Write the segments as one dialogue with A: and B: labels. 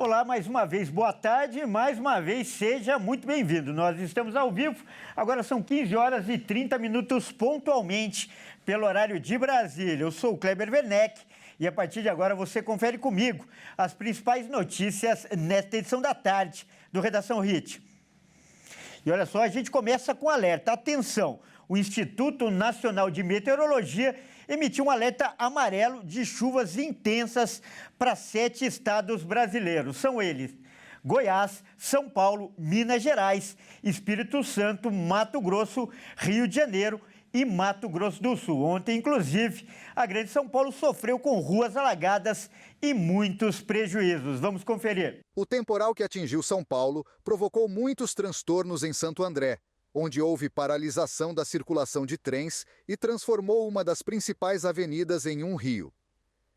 A: Olá, mais uma vez, boa tarde, mais uma vez, seja muito bem-vindo. Nós estamos ao vivo, agora são 15 horas e 30 minutos pontualmente, pelo horário de Brasília. Eu sou o Kleber Werneck e a partir de agora você confere comigo as principais notícias nesta edição da tarde do Redação HIT. E olha só, a gente começa com alerta. Atenção, o Instituto Nacional de Meteorologia emitiu um alerta amarelo de chuvas intensas para 7 estados brasileiros. São eles: Goiás, São Paulo, Minas Gerais, Espírito Santo, Mato Grosso, Rio de Janeiro e Mato Grosso do Sul. Ontem, inclusive, a Grande São Paulo sofreu com ruas alagadas e muitos prejuízos. Vamos conferir.
B: O temporal que atingiu São Paulo provocou muitos transtornos em Santo André, onde houve paralisação da circulação de trens e transformou uma das principais avenidas em um rio.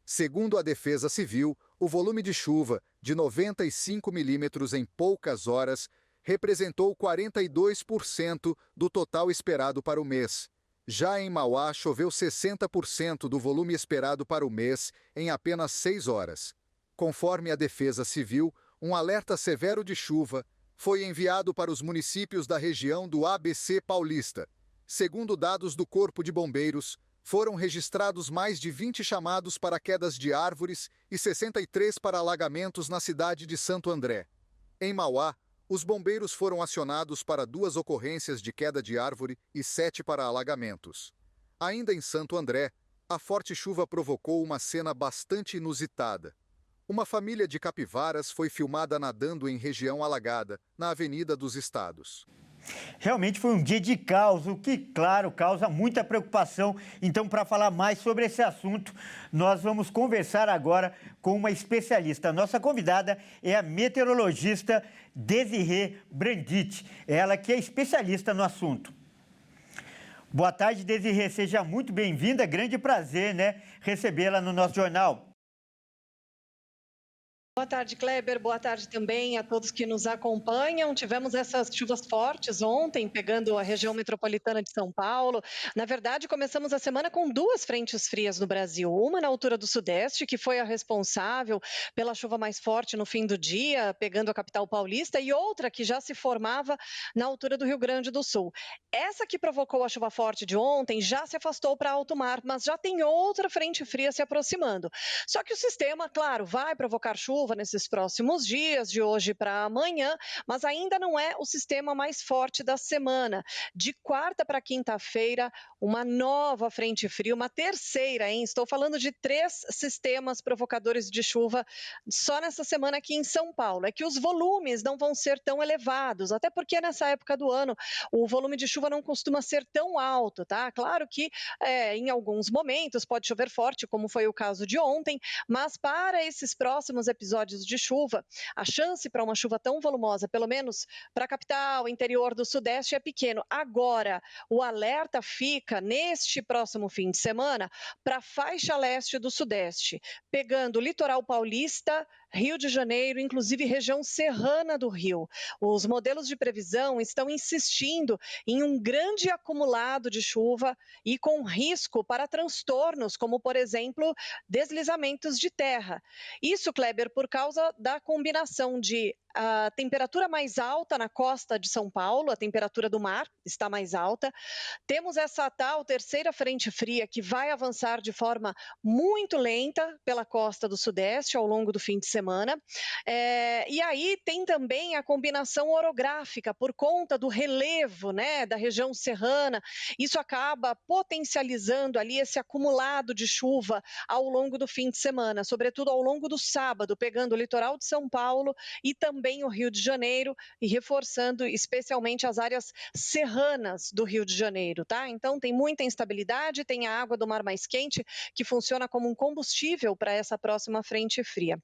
B: Segundo a Defesa Civil, o volume de chuva, de 95 milímetros em poucas horas, representou 42% do total esperado para o mês. Já em Mauá, choveu 60% do volume esperado para o mês em apenas 6 horas. Conforme a Defesa Civil, um alerta severo de chuva foi enviado para os municípios da região do ABC Paulista. Segundo dados do Corpo de Bombeiros, foram registrados mais de 20 chamados para quedas de árvores e 63 para alagamentos na cidade de Santo André. Em Mauá, os bombeiros foram acionados para 2 ocorrências de queda de árvore e 7 para alagamentos. Ainda em Santo André, a forte chuva provocou uma cena bastante inusitada. Uma família de capivaras foi filmada nadando em região alagada, na Avenida dos Estados.
A: Realmente foi um dia de caos, o que, claro, causa muita preocupação. Então, para falar mais sobre esse assunto, nós vamos conversar agora com uma especialista. A nossa convidada é a meteorologista Desirê Brandit, ela que é especialista no assunto. Boa tarde, Desirê, seja muito bem-vinda, grande prazer, né, recebê-la no nosso jornal.
C: Boa tarde, Kleber. Boa tarde também a todos que nos acompanham. Tivemos essas chuvas fortes ontem, pegando a região metropolitana de São Paulo. Na verdade, começamos a semana com 2 frentes frias no Brasil. Uma na altura do Sudeste, que foi a responsável pela chuva mais forte no fim do dia, pegando a capital paulista, e outra que já se formava na altura do Rio Grande do Sul. Essa que provocou a chuva forte de ontem já se afastou para alto mar, mas já tem outra frente fria se aproximando. Só que o sistema, claro, vai provocar chuva nesses próximos dias, de hoje para amanhã, mas ainda não é o sistema mais forte da semana. De quarta para quinta-feira, uma nova frente fria, uma terceira, hein? Estou falando de 3 sistemas provocadores de chuva só nessa semana aqui em São Paulo. É que os volumes não vão ser tão elevados, até porque nessa época do ano o volume de chuva não costuma ser tão alto, tá? Claro que em alguns momentos pode chover forte, como foi o caso de ontem, mas para esses próximos episódios de chuva, a chance para uma chuva tão volumosa, pelo menos para a capital, interior do Sudeste, é pequeno. Agora, o alerta fica neste próximo fim de semana para a faixa leste do Sudeste, pegando o litoral paulista, Rio de Janeiro, inclusive região serrana do Rio. Os modelos de previsão estão insistindo em um grande acumulado de chuva e com risco para transtornos, como, por exemplo, deslizamentos de terra. Isso, Kleber, por causa da combinação de a temperatura mais alta na costa de São Paulo, a temperatura do mar está mais alta. Temos essa tal terceira frente fria que vai avançar de forma muito lenta pela costa do Sudeste ao longo do fim de semana. E aí tem também a combinação orográfica por conta do relevo, né, da região serrana. Isso acaba potencializando ali esse acumulado de chuva ao longo do fim de semana, sobretudo ao longo do sábado, pegando o litoral de São Paulo e também o Rio de Janeiro e reforçando especialmente as áreas serranas do Rio de Janeiro, tá? Então tem muita instabilidade, tem a água do mar mais quente que funciona como um combustível para essa próxima frente fria.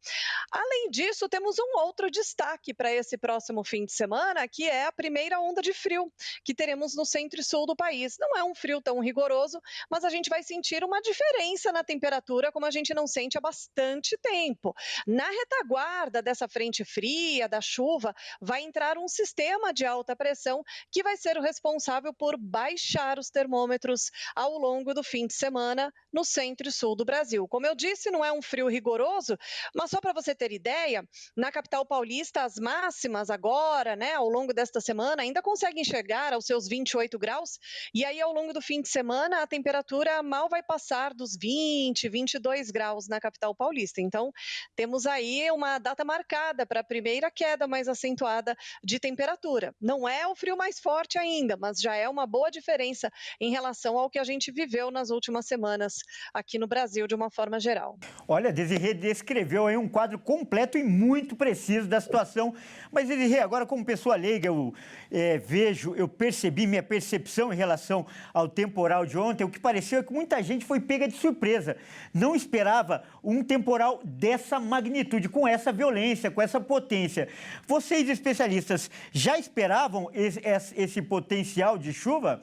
C: Além disso, temos um outro destaque para esse próximo fim de semana, que é a primeira onda de frio que teremos no centro e sul do país. Não é um frio tão rigoroso, mas a gente vai sentir uma diferença na temperatura como a gente não sente há bastante tempo. Na retaguarda dessa frente fria, da chuva, vai entrar um sistema de alta pressão que vai ser o responsável por baixar os termômetros ao longo do fim de semana no centro e sul do Brasil. Como eu disse, não é um frio rigoroso, mas só para você ter ideia, na capital paulista, as máximas agora, né, ao longo desta semana, ainda conseguem chegar aos seus 28 graus, e aí ao longo do fim de semana a temperatura mal vai passar dos 20, 22 graus na capital paulista. Então, temos aí uma data marcada para a primeira queda mais acentuada de temperatura. Não é o frio mais forte ainda, mas já é uma boa diferença em relação ao que a gente viveu nas últimas semanas aqui no Brasil, de uma forma geral.
A: Olha, Desirê descreveu aí um quadro completo e muito preciso da situação. Mas, Desirê, agora como pessoa leiga, eu percebi minha percepção em relação ao temporal de ontem. O que pareceu é que muita gente foi pega de surpresa. Não esperava um temporal dessa magnitude, com essa violência, com essa potência. Vocês, especialistas, já esperavam esse potencial de chuva?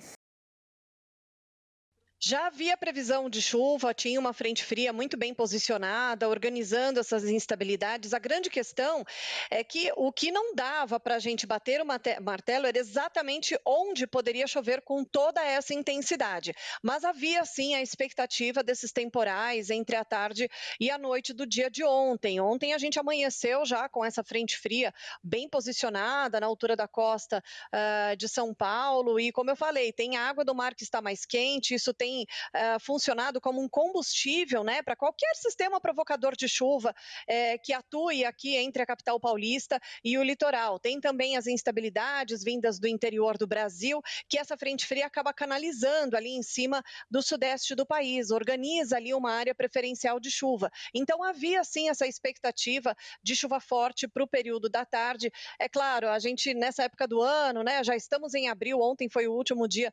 C: Já havia previsão de chuva, tinha uma frente fria muito bem posicionada, organizando essas instabilidades. A grande questão é que o que não dava para a gente bater o martelo era exatamente onde poderia chover com toda essa intensidade. Mas havia sim a expectativa desses temporais entre a tarde e a noite do dia de ontem. Ontem a gente amanheceu já com essa frente fria bem posicionada na altura da costa de São Paulo. E como eu falei, tem água do mar que está mais quente, isso tem funcionado como um combustível, né, para qualquer sistema provocador de chuva que atue aqui entre a capital paulista e o litoral. Tem também as instabilidades vindas do interior do Brasil, que essa frente fria acaba canalizando ali em cima do sudeste do país, organiza ali uma área preferencial de chuva. Então havia sim essa expectativa de chuva forte para o período da tarde. É claro, a gente nessa época do ano, né, já estamos em abril, ontem foi o último dia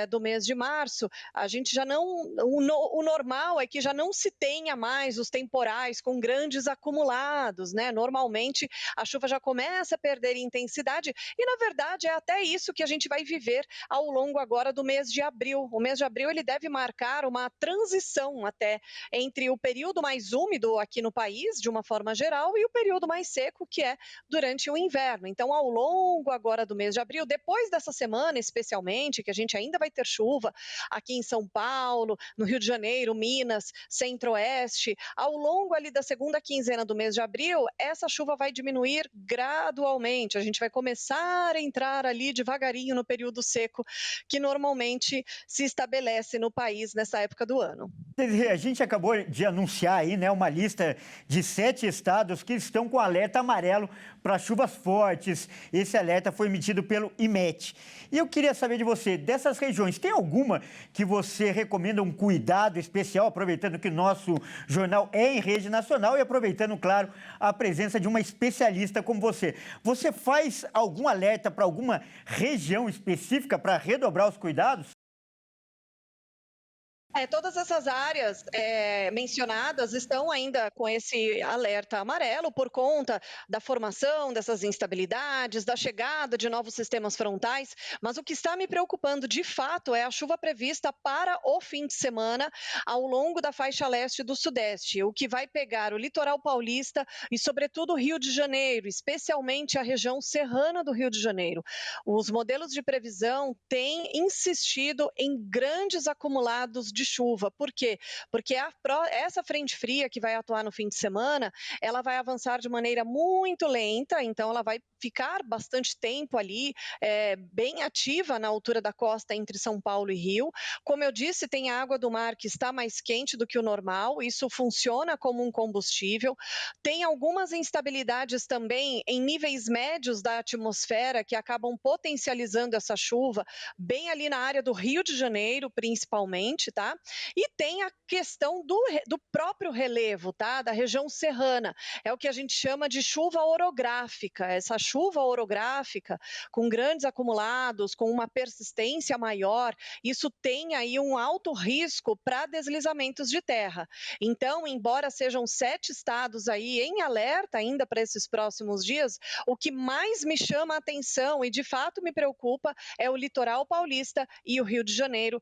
C: do mês de março, a gente já não. O normal é que já não se tenha mais os temporais com grandes acumulados, né? Normalmente a chuva já começa a perder intensidade e, na verdade, é até isso que a gente vai viver ao longo agora do mês de abril. O mês de abril ele deve marcar uma transição até entre o período mais úmido aqui no país, de uma forma geral, e o período mais seco, que é durante o inverno. Então, ao longo agora do mês de abril, depois dessa semana especialmente, que a gente ainda vai ter chuva aqui em São Paulo, no Rio de Janeiro, Minas, Centro-Oeste, ao longo ali da segunda quinzena do mês de abril, essa chuva vai diminuir gradualmente. A gente vai começar a entrar ali devagarinho no período seco, que normalmente se estabelece no país nessa época do ano.
A: A gente acabou de anunciar aí, né, uma lista de 7 estados que estão com alerta amarelo para chuvas fortes. Esse alerta foi emitido pelo IMET. E eu queria saber de você, dessas regiões, tem alguma que você recomenda um cuidado especial, aproveitando que nosso jornal é em rede nacional e aproveitando, claro, a presença de uma especialista como você. Você faz algum alerta para alguma região específica para redobrar os cuidados?
C: Todas essas áreas mencionadas estão ainda com esse alerta amarelo por conta da formação dessas instabilidades, da chegada de novos sistemas frontais, mas o que está me preocupando de fato é a chuva prevista para o fim de semana ao longo da faixa leste do Sudeste, o que vai pegar o litoral paulista e, sobretudo, o Rio de Janeiro, especialmente a região serrana do Rio de Janeiro. Os modelos de previsão têm insistido em grandes acumulados de chuva. Por quê? Porque essa frente fria que vai atuar no fim de semana, ela vai avançar de maneira muito lenta, então ela vai ficar bastante tempo ali, bem ativa na altura da costa entre São Paulo e Rio. Como eu disse, tem água do mar que está mais quente do que o normal, isso funciona como um combustível. Tem algumas instabilidades também em níveis médios da atmosfera que acabam potencializando essa chuva, bem ali na área do Rio de Janeiro, principalmente, tá? E tem a questão do próprio relevo, tá? Da região serrana. É o que a gente chama de chuva orográfica. Essa chuva orográfica, com grandes acumulados, com uma persistência maior, isso tem aí um alto risco para deslizamentos de terra. Então, embora sejam 7 estados aí em alerta ainda para esses próximos dias, o que mais me chama a atenção e de fato me preocupa é o litoral paulista e o Rio de Janeiro.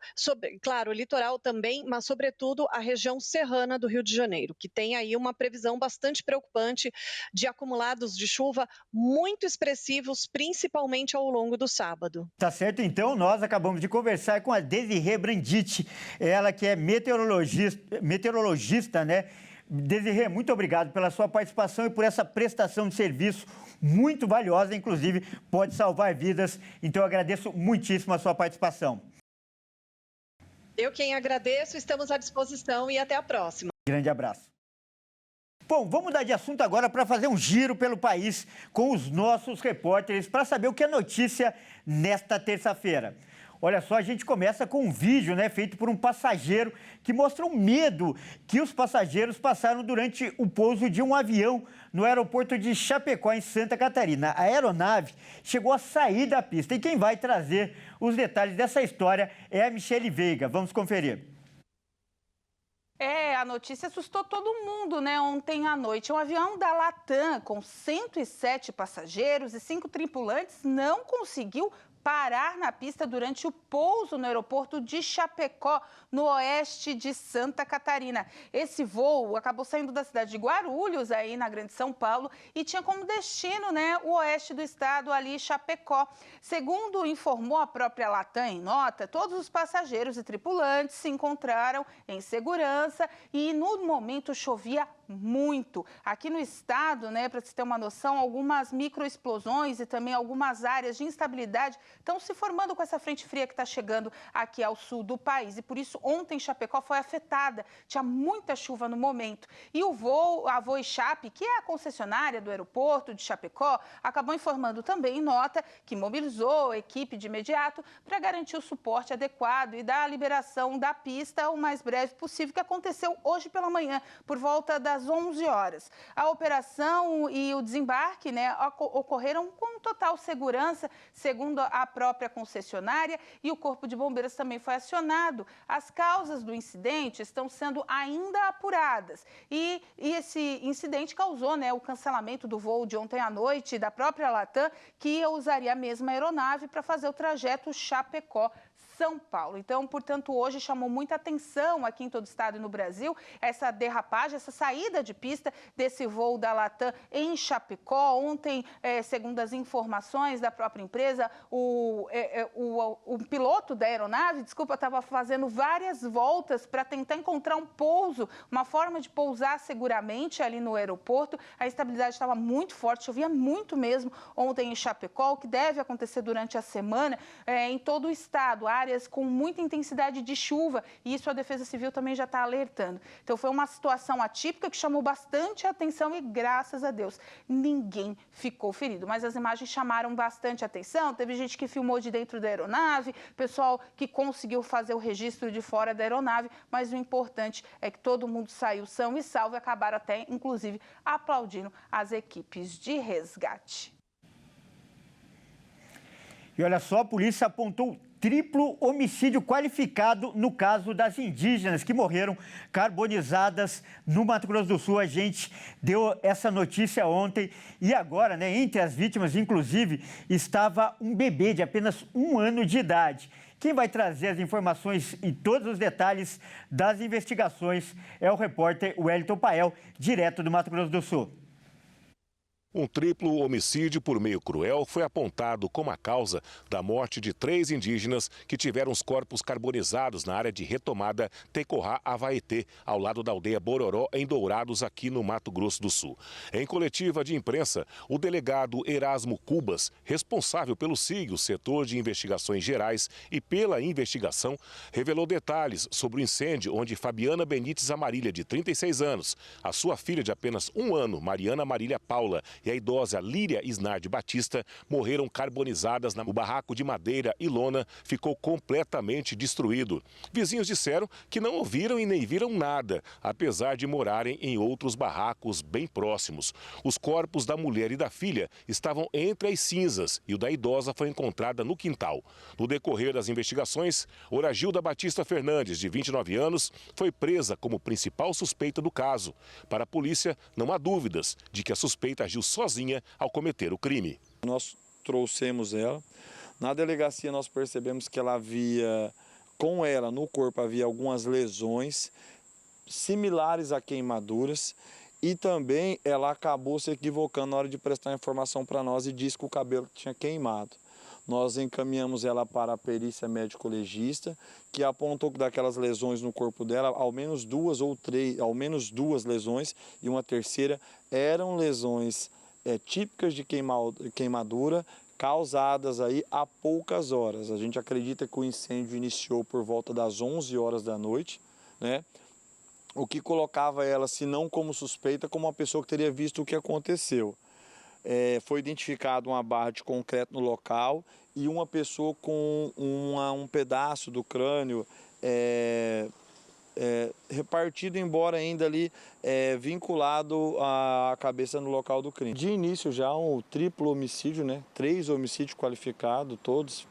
C: Claro, o litoral também, mas sobretudo a região serrana do Rio de Janeiro, que tem aí uma previsão bastante preocupante de acumulados de chuva muito expressivos, principalmente ao longo do sábado.
A: Tá certo, então nós acabamos de conversar com a Desirê Brandit, ela que é meteorologista, né? Desirê, muito obrigado pela sua participação e por essa prestação de serviço muito valiosa, inclusive pode salvar vidas. Então eu agradeço muitíssimo a sua participação.
C: Eu quem agradeço, estamos à disposição e até a próxima.
A: Grande abraço. Bom, vamos mudar de assunto agora para fazer um giro pelo país com os nossos repórteres para saber o que é notícia nesta terça-feira. Olha só, a gente começa com um vídeo, né, feito por um passageiro que mostra o medo que os passageiros passaram durante o pouso de um avião no aeroporto de Chapecó, em Santa Catarina. A aeronave chegou a sair da pista e quem vai trazer os detalhes dessa história é a Michele Veiga. Vamos conferir.
D: A notícia assustou todo mundo, né? Ontem à noite, um avião da Latam com 107 passageiros e 5 tripulantes não conseguiu parar na pista durante o pouso no aeroporto de Chapecó, no oeste de Santa Catarina. Esse voo acabou saindo da cidade de Guarulhos, aí na Grande São Paulo, e tinha como destino, né, o oeste do estado, ali Chapecó. Segundo informou a própria Latam em nota, todos os passageiros e tripulantes se encontraram em segurança e no momento chovia muito. Aqui no estado, né, para se ter uma noção, algumas microexplosões e também algumas áreas de instabilidade estão se formando com essa frente fria que está chegando aqui ao sul do país. E por isso, ontem Chapecó foi afetada. Tinha muita chuva no momento. E a Voixap, que é a concessionária do aeroporto de Chapecó, acabou informando também em nota que mobilizou a equipe de imediato para garantir o suporte adequado e dar a liberação da pista o mais breve possível, que aconteceu hoje pela manhã, por volta das 11 horas. A operação e o desembarque, né, ocorreram com total segurança, segundo a própria concessionária, e o Corpo de Bombeiros também foi acionado. As causas do incidente estão sendo ainda apuradas. E esse incidente causou, né, o cancelamento do voo de ontem à noite da própria Latam, que usaria a mesma aeronave para fazer o trajeto Chapecó-São Paulo. Então, portanto, hoje chamou muita atenção aqui em todo o estado e no Brasil essa derrapagem, essa saída de pista desse voo da Latam em Chapecó. Ontem, segundo as informações da própria empresa, o piloto da aeronave, estava fazendo várias voltas para tentar encontrar um pouso, uma forma de pousar seguramente ali no aeroporto. A instabilidade estava muito forte, chovia muito mesmo ontem em Chapecó, o que deve acontecer durante a semana em todo o estado, áreas com muita intensidade de chuva, e isso a Defesa Civil também já está alertando. Então foi uma situação atípica que chamou bastante atenção e, graças a Deus, ninguém ficou ferido. Mas as imagens chamaram bastante atenção, teve gente que filmou de dentro da aeronave, pessoal que conseguiu fazer o registro de fora da aeronave, mas o importante é que todo mundo saiu são e salvo e acabaram até, inclusive, aplaudindo as equipes de resgate.
A: E olha só, a polícia apontou triplo homicídio qualificado no caso das indígenas que morreram carbonizadas no Mato Grosso do Sul. A gente deu essa notícia ontem e agora, né, entre as vítimas, inclusive, estava um bebê de apenas 1 ano de idade. Quem vai trazer as informações e todos os detalhes das investigações é o repórter Wellington Pael, direto do Mato Grosso do Sul.
E: Um triplo homicídio por meio cruel foi apontado como a causa da morte de 3 indígenas que tiveram os corpos carbonizados na área de retomada Tecorá-Avaetê, ao lado da aldeia Bororó, em Dourados, aqui no Mato Grosso do Sul. Em coletiva de imprensa, o delegado Erasmo Cubas, responsável pelo SIG, o Setor de Investigações Gerais, e pela investigação, revelou detalhes sobre o incêndio onde Fabiana Benites Amarília, de 36 anos, a sua filha de apenas 1 ano, Mariana Marília Paula, e a idosa Líria Isnardi Batista morreram carbonizadas. O barraco de madeira e lona ficou completamente destruído. Vizinhos disseram que não ouviram e nem viram nada, apesar de morarem em outros barracos bem próximos. Os corpos da mulher e da filha estavam entre as cinzas e o da idosa foi encontrada no quintal. No decorrer das investigações, Oragilda Batista Fernandes, de 29 anos, foi presa como principal suspeita do caso. Para a polícia, não há dúvidas de que a suspeita agiu sozinha ao cometer o crime.
F: Nós trouxemos ela. Na delegacia nós percebemos que ela havia com ela no corpo havia algumas lesões similares a queimaduras e também ela acabou se equivocando na hora de prestar informação para nós e disse que o cabelo tinha queimado. Nós encaminhamos ela para a perícia médico-legista, que apontou que daquelas lesões no corpo dela, ao menos duas lesões e uma terceira eram lesões típicas de queimadura causadas aí há poucas horas. A gente acredita que o incêndio iniciou por volta das 11 horas da noite, né? O que colocava ela, se não como suspeita, como uma pessoa que teria visto o que aconteceu. Foi identificado uma barra de concreto no local e uma pessoa com um pedaço do crânio repartido, embora ainda ali vinculado à cabeça no local do crime. De início já um triplo homicídio, né? 3 homicídios qualificados, todos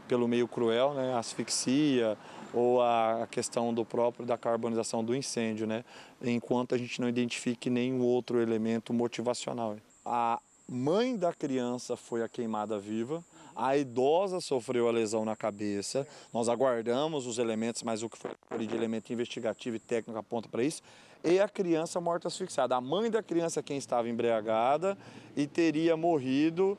F: pelo meio cruel, né? Asfixia ou a questão da carbonização do incêndio, né? Enquanto a gente não identifique nenhum outro elemento motivacional. A mãe da criança foi a queimada viva, a idosa sofreu a lesão na cabeça, nós aguardamos os elementos, mas o que foi de elemento investigativo e técnico aponta para isso, e a criança morta asfixiada. A mãe da criança quem estava embriagada e teria morrido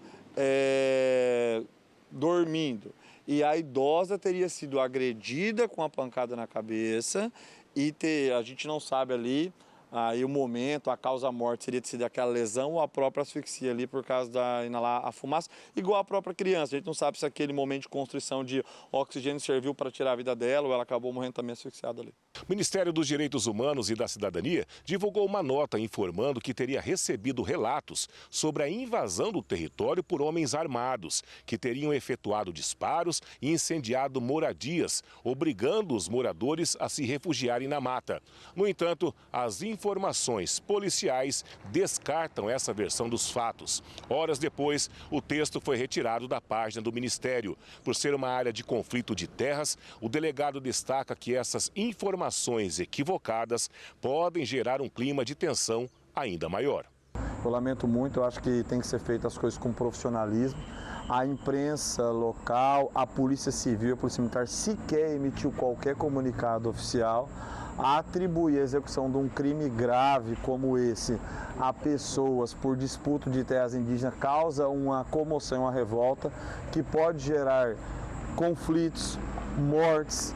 F: dormindo. E a idosa teria sido agredida com a pancada na cabeça e a gente não sabe ali aí o momento, a causa-morte seria de ser aquela lesão ou a própria asfixia ali por causa da inalar a fumaça, igual a própria criança. A gente não sabe se aquele momento de constrição de oxigênio serviu para tirar a vida dela ou ela acabou morrendo também asfixiada ali.
E: O Ministério dos Direitos Humanos e da Cidadania divulgou uma nota informando que teria recebido relatos sobre a invasão do território por homens armados, que teriam efetuado disparos e incendiado moradias, obrigando os moradores a se refugiarem na mata. No entanto, as informações policiais descartam essa versão dos fatos. Horas depois, o texto foi retirado da página do Ministério. Por ser uma área de conflito de terras, o delegado destaca que essas informações equivocadas podem gerar um clima de tensão ainda maior.
F: Eu lamento muito, eu acho que tem que ser feitas as coisas com profissionalismo. A imprensa local, a Polícia Civil, a Polícia Militar sequer emitiu qualquer comunicado oficial. Atribuir a execução de um crime grave como esse a pessoas por disputa de terras indígenas causa uma comoção, uma revolta que pode gerar conflitos, mortes,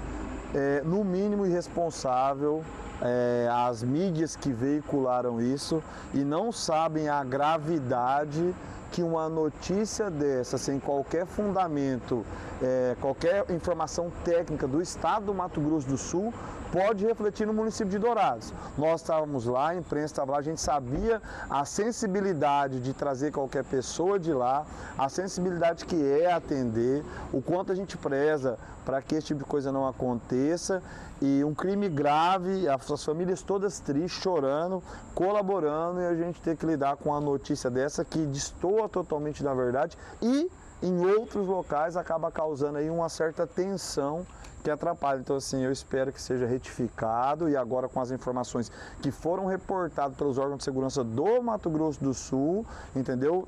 F: no mínimo irresponsável. As mídias que veicularam isso e não sabem a gravidade que uma notícia dessa, sem qualquer fundamento, qualquer informação técnica do estado do Mato Grosso do Sul, pode refletir no município de Dourados. Nós estávamos lá, a imprensa estava lá, a gente sabia a sensibilidade de trazer qualquer pessoa de lá, a sensibilidade que é atender, o quanto a gente preza para que esse tipo de coisa não aconteça. E um crime grave, as famílias todas tristes, chorando, colaborando, e a gente tem que lidar com uma notícia dessa que destoa totalmente da verdade e em outros locais acaba causando aí uma certa tensão que atrapalha. Então, assim, eu espero que seja retificado e agora com as informações que foram reportadas pelos órgãos de segurança do Mato Grosso do Sul, entendeu?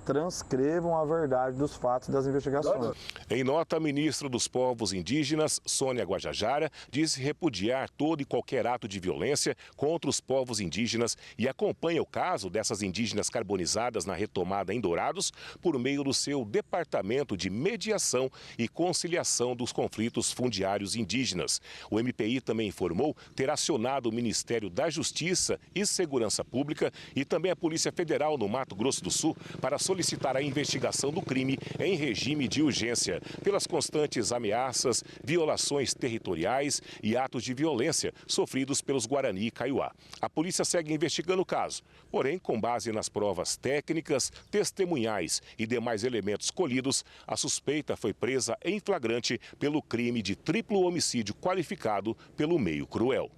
F: Transcrevam a verdade dos fatos das investigações.
E: Em nota, a ministra dos Povos Indígenas, Sônia Guajajara, disse repudiar todo e qualquer ato de violência contra os povos indígenas e acompanha o caso dessas indígenas carbonizadas na retomada em Dourados por meio do seu Departamento de Mediação e Conciliação dos Conflitos Fundiários Indígenas. O MPI também informou ter acionado o Ministério da Justiça e Segurança Pública e também a Polícia Federal no Mato Grosso do Sul para solicitar a investigação do crime em regime de urgência, pelas constantes ameaças, violações territoriais e atos de violência sofridos pelos Guarani e Kaiowá. A polícia segue investigando o caso, porém, com base nas provas técnicas, testemunhais e demais elementos colhidos, a suspeita foi presa em flagrante pelo crime de triplo homicídio qualificado pelo meio cruel.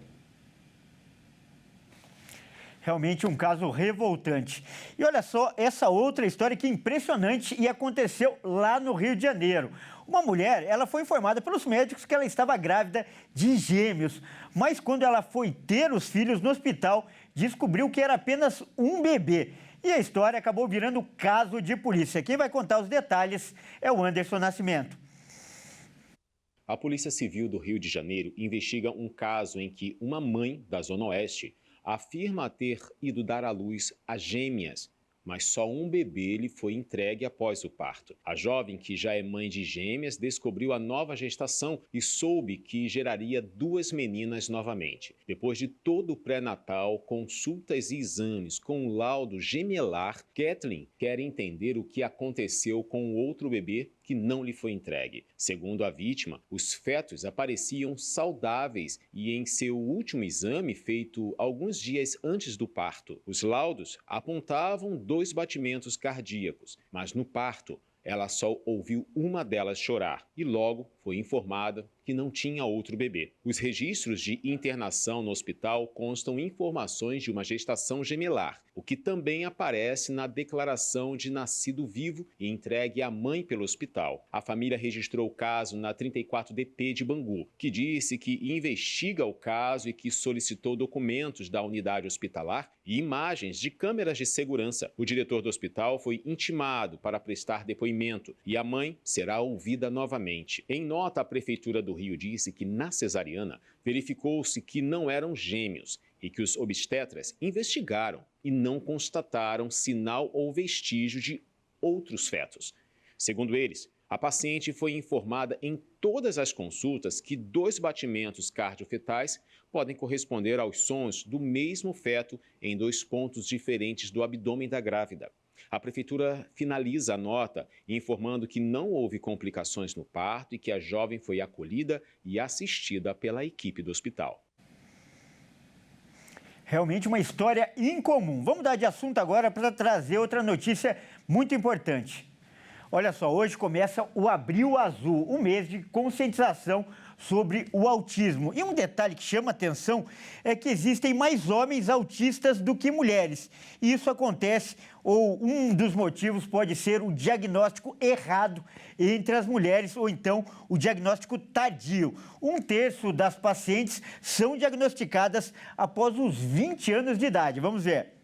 A: Realmente um caso revoltante. E olha só, essa outra história que é impressionante e aconteceu lá no Rio de Janeiro. Uma mulher, ela foi informada pelos médicos que ela estava grávida de gêmeos, mas quando ela foi ter os filhos no hospital, descobriu que era apenas um bebê. E a história acabou virando caso de polícia. Quem vai contar os detalhes é o Anderson Nascimento.
G: A Polícia Civil do Rio de Janeiro investiga um caso em que uma mãe da Zona Oeste afirma ter ido dar à luz a gêmeas, mas só um bebê lhe foi entregue após o parto. A jovem, que já é mãe de gêmeas, descobriu a nova gestação e soube que geraria 2 meninas novamente. Depois de todo o pré-natal, consultas e exames com um laudo gemelar, Kathleen quer entender o que aconteceu com o outro bebê que não lhe foi entregue. Segundo a vítima, os fetos apareciam saudáveis e em seu último exame, feito alguns dias antes do parto, os laudos apontavam 2 batimentos cardíacos, mas no parto ela só ouviu uma delas chorar e logo foi informada que não tinha outro bebê. Os registros de internação no hospital constam informações de uma gestação gemelar, o que também aparece na declaração de nascido vivo e entregue à mãe pelo hospital. A família registrou o caso na 34DP de Bangu, que disse que investiga o caso e que solicitou documentos da unidade hospitalar e imagens de câmeras de segurança. O diretor do hospital foi intimado para prestar depoimento e a mãe será ouvida novamente. Em nota, a Prefeitura do Rio disse que na cesariana verificou-se que não eram gêmeos e que os obstetras investigaram e não constataram sinal ou vestígio de outros fetos. Segundo eles, a paciente foi informada em todas as consultas que 2 batimentos cardiofetais podem corresponder aos sons do mesmo feto em 2 pontos diferentes do abdômen da grávida. A Prefeitura finaliza a nota informando que não houve complicações no parto e que a jovem foi acolhida e assistida pela equipe do hospital.
A: Realmente uma história incomum. Vamos mudar de assunto agora para trazer outra notícia muito importante. Olha só, hoje começa o Abril Azul, um mês de conscientização sobre o autismo. E um detalhe que chama atenção é que existem mais homens autistas do que mulheres. E isso acontece, ou um dos motivos pode ser o diagnóstico errado entre as mulheres, ou então o diagnóstico tardio. 1/3 das pacientes são diagnosticadas após os 20 anos de idade. Vamos ver.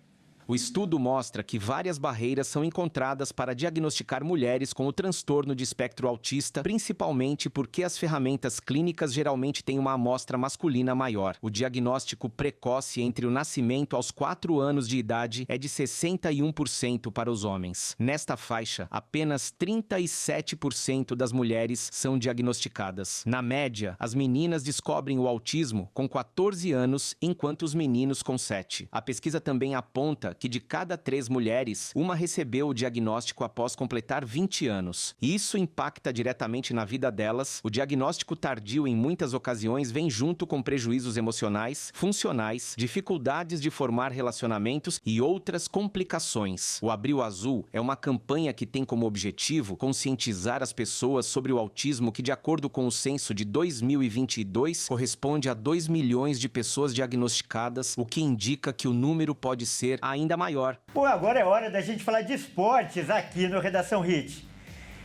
H: O estudo mostra que várias barreiras são encontradas para diagnosticar mulheres com o transtorno de espectro autista, principalmente porque as ferramentas clínicas geralmente têm uma amostra masculina maior. O diagnóstico precoce entre o nascimento aos 4 anos de idade é de 61% para os homens. Nesta faixa, apenas 37% das mulheres são diagnosticadas. Na média, as meninas descobrem o autismo com 14 anos, enquanto os meninos com 7. A pesquisa também aponta que de cada 3 mulheres, uma recebeu o diagnóstico após completar 20 anos. E isso impacta diretamente na vida delas. O diagnóstico tardio, em muitas ocasiões, vem junto com prejuízos emocionais, funcionais, dificuldades de formar relacionamentos e outras complicações. O Abril Azul é uma campanha que tem como objetivo conscientizar as pessoas sobre o autismo que, de acordo com o censo de 2022, corresponde a 2 milhões de pessoas diagnosticadas, o que indica que o número pode ser ainda maior.
A: Bom, agora é hora da gente falar de esportes aqui no Redação Hit.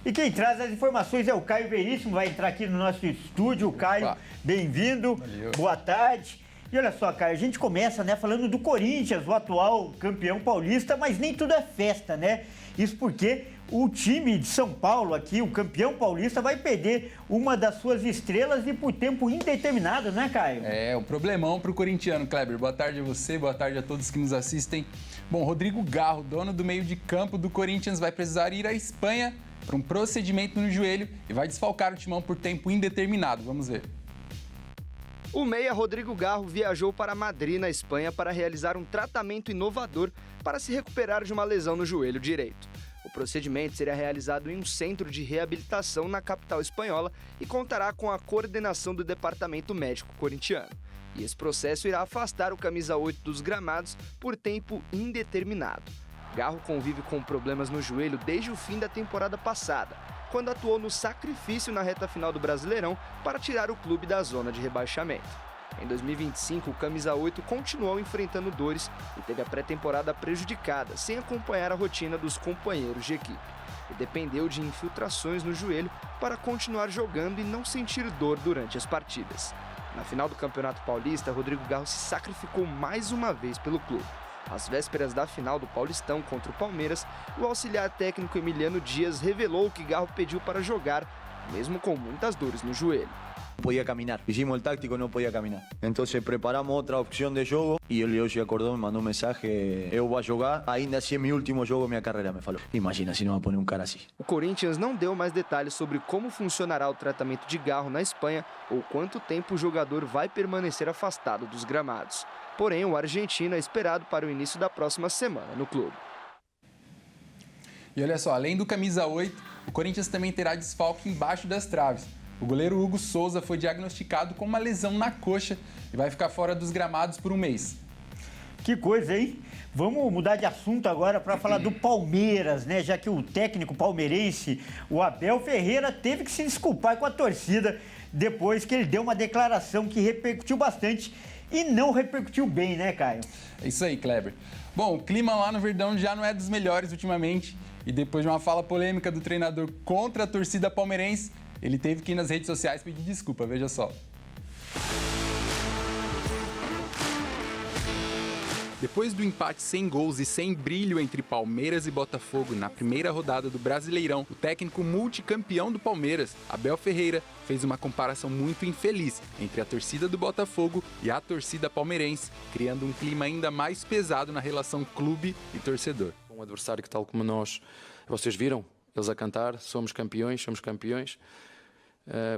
A: E quem traz as informações é o Caio Veríssimo, vai entrar aqui no nosso estúdio. Caio, bem-vindo, boa tarde. E olha só, Caio, a gente começa, falando do Corinthians, o atual campeão paulista, mas nem tudo é festa, né? Isso porque o time de São Paulo aqui, o campeão paulista, vai perder uma das suas estrelas e por tempo indeterminado, né, Caio?
I: É, um problemão pro corintiano, Kleber. Boa tarde a você, boa tarde a todos que nos assistem. Bom, Rodrigo Garro, dono do meio de campo do Corinthians, vai precisar ir à Espanha para um procedimento no joelho e vai desfalcar o timão por tempo indeterminado. Vamos ver.
J: O meia Rodrigo Garro viajou para Madrid, na Espanha, para realizar um tratamento inovador para se recuperar de uma lesão no joelho direito. O procedimento será realizado em um centro de reabilitação na capital espanhola e contará com a coordenação do departamento médico corintiano. E esse processo irá afastar o camisa 8 dos gramados por tempo indeterminado. Garro convive com problemas no joelho desde o fim da temporada passada, quando atuou no sacrifício na reta final do Brasileirão para tirar o clube da zona de rebaixamento. Em 2025, o camisa 8 continuou enfrentando dores e teve a pré-temporada prejudicada, sem acompanhar a rotina dos companheiros de equipe. E dependeu de infiltrações no joelho para continuar jogando e não sentir dor durante as partidas. Na final do Campeonato Paulista, Rodrigo Garro se sacrificou mais uma vez pelo clube. Às vésperas da final do Paulistão contra o Palmeiras, o auxiliar técnico Emiliano Dias revelou que Garro pediu para jogar mesmo com muitas dores no joelho.
K: No podía caminar. Hicimos el táctico, no podía caminar. Entonces preparamos otra opción de jogo y el Yoshi acordó, me mandó un mensaje, eu vou jogar, ainda se é meu último jogo, minha carreira, me falou. Imagina se não vai poner um cara assim.
J: O Corinthians não deu mais detalhes sobre como funcionará o tratamento de Garro na Espanha ou quanto tempo o jogador vai permanecer afastado dos gramados. Porém, o argentino é esperado para o início da próxima semana no clube.
I: E olha só, além do camisa 8, o Corinthians também terá desfalque embaixo das traves. O goleiro Hugo Souza foi diagnosticado com uma lesão na coxa e vai ficar fora dos gramados por um mês.
A: Que coisa, hein? Vamos mudar de assunto agora para falar do Palmeiras, né? Já que o técnico palmeirense, o Abel Ferreira, teve que se desculpar com a torcida depois que ele deu uma declaração que repercutiu bastante e não repercutiu bem, né, Caio?
I: É isso aí, Kleber. Bom, o clima lá no Verdão já não é dos melhores ultimamente e depois de uma fala polêmica do treinador contra a torcida palmeirense, ele teve que ir nas redes sociais pedir desculpa, veja só. Depois do empate sem gols e sem brilho entre Palmeiras e Botafogo na primeira rodada do Brasileirão, o técnico multicampeão do Palmeiras, Abel Ferreira, fez uma comparação muito infeliz entre a torcida do Botafogo e a torcida palmeirense, criando um clima ainda mais pesado na relação clube e torcedor.
L: Um adversário que, tal como nós, vocês viram, eles a cantar, somos campeões.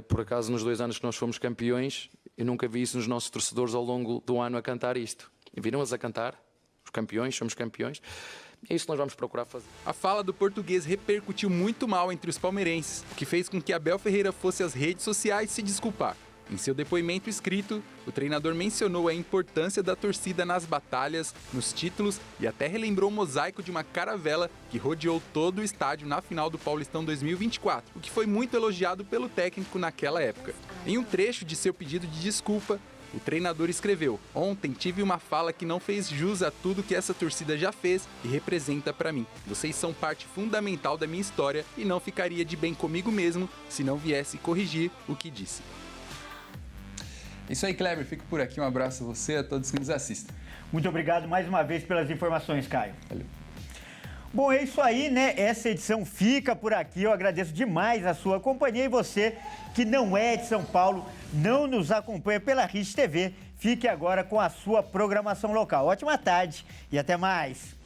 L: Por acaso, nos 2 anos que nós fomos campeões, eu nunca vi isso nos nossos torcedores ao longo do ano a cantar isto. E viram-as a cantar, os campeões, somos campeões. É isso que nós vamos procurar fazer.
I: A fala do português repercutiu muito mal entre os palmeirenses, o que fez com que Abel Ferreira fosse às redes sociais se desculpar. Em seu depoimento escrito, o treinador mencionou a importância da torcida nas batalhas, nos títulos e até relembrou o mosaico de uma caravela que rodeou todo o estádio na final do Paulistão 2024, o que foi muito elogiado pelo técnico naquela época. Em um trecho de seu pedido de desculpa, o treinador escreveu: "Ontem tive uma fala que não fez jus a tudo que essa torcida já fez e representa para mim. Vocês são parte fundamental da minha história e não ficaria de bem comigo mesmo se não viesse corrigir o que disse." Isso aí, Kleber. Fico por aqui. Um abraço a você e a todos que nos assistem.
A: Muito obrigado mais uma vez pelas informações, Caio.
I: Valeu.
A: Bom, é isso aí, né? Essa edição fica por aqui. Eu agradeço demais a sua companhia e você que não é de São Paulo, não nos acompanha pela RIS TV, fique agora com a sua programação local. Ótima tarde e até mais.